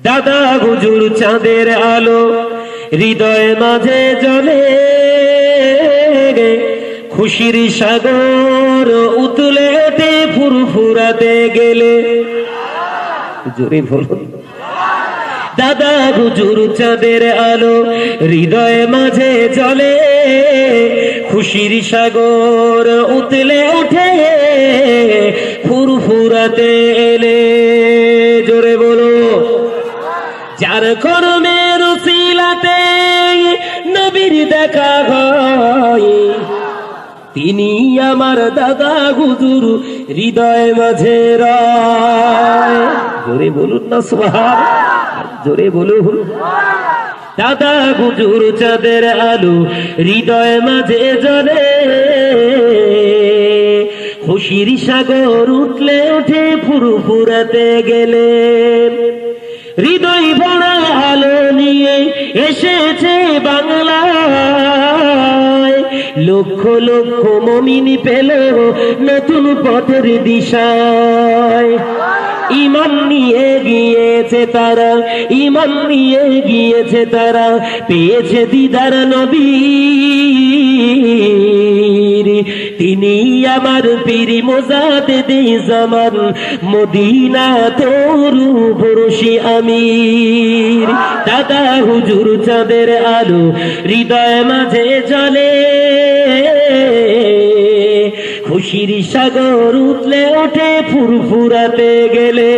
দাদা হুজুর চাঁদের আলো হৃদয় মাঝে জ্বলে, খুশির সাগর উতলে ওঠে ফুরফুরাতে গেলে। জোরে বলুন। দাদা হুজুর চাঁদের আলো হৃদয় মাঝে জ্বলে, খুশির সাগর উতলে ওঠে ফুরফুরাতে এলে। জোরে বলো। যার কর্মের উসিলাতে নবীর দেখা হয়, তিনি আমার দাদা হুজুর হৃদয় মাঝে রয়। জোরে বলুন না সুবহান, জোরে বলুন। দাদা হুজুর চাঁদের আলো হৃদয় মাঝে জ্বলে, খুশির সাগর উঠলে ওঠে ফুরফুরাতে গেলে। হৃদয় ভরা আলো নিয়ে এসেছে বাংলায়, লক্ষ লক্ষ মুমিন পেল নতুন পথের দিশায়। ঈমান নিয়ে গিয়েছে তারা, ঈমান নিয়ে গিয়েছে তারা, পেয়েছে দিদার নবীর। তিনি আমার পীর মুজাদ্দিদে জামান, মদিনা তরু পুরুষি আমির। দাদা হুজুর চাঁদের আলো হৃদয় মাঝে জ্বলে, খুশির সাগর উতলে ওঠে ফুরফুরাতে গেলে।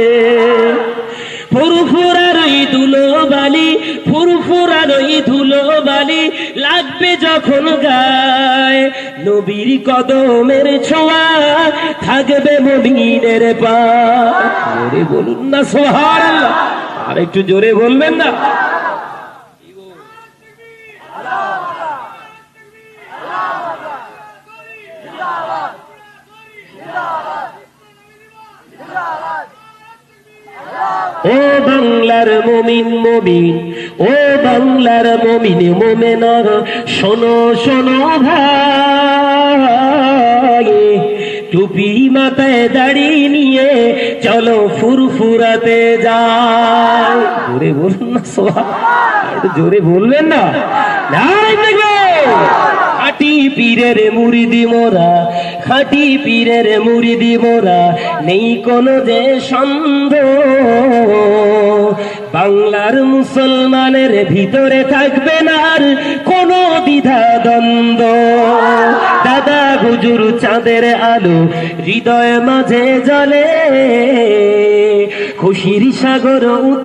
ফুরফুরার ওই ধুলো বালি, ফুরফুরার ওই ধুলো বালি লাগবে যখন গায়, নবীর কদমের ছোঁয়া থাকবে মুমিনের পায়। জোরে বলুন না সুবহানাল্লাহ। আর একটু জোরে বলবেন না? ও বাংলার মুমিন মুমিন, ও বাংলার মুমিন মুমিনা, শোনো শোনো ভাই, টুপি মাথায় দাড়ি নিয়ে চলো ফুরফুরাতে যাই। জোরে বলুন না সুবহান, জোরে বলবেন না? খাঁটি পীরের মুরিদি মোরা, খাঁটি পীরের মুরিদি মোরা, নেই কোনো যে সন্দেহ। বাংলার মুসলমানের ভিতরে থাকবে না আর কোনো দ্বিধা দ্বন্দ্ব। দাদা হুজুর চাঁদের আলো হৃদয় মাঝে জ্বলে, খুশির সাগর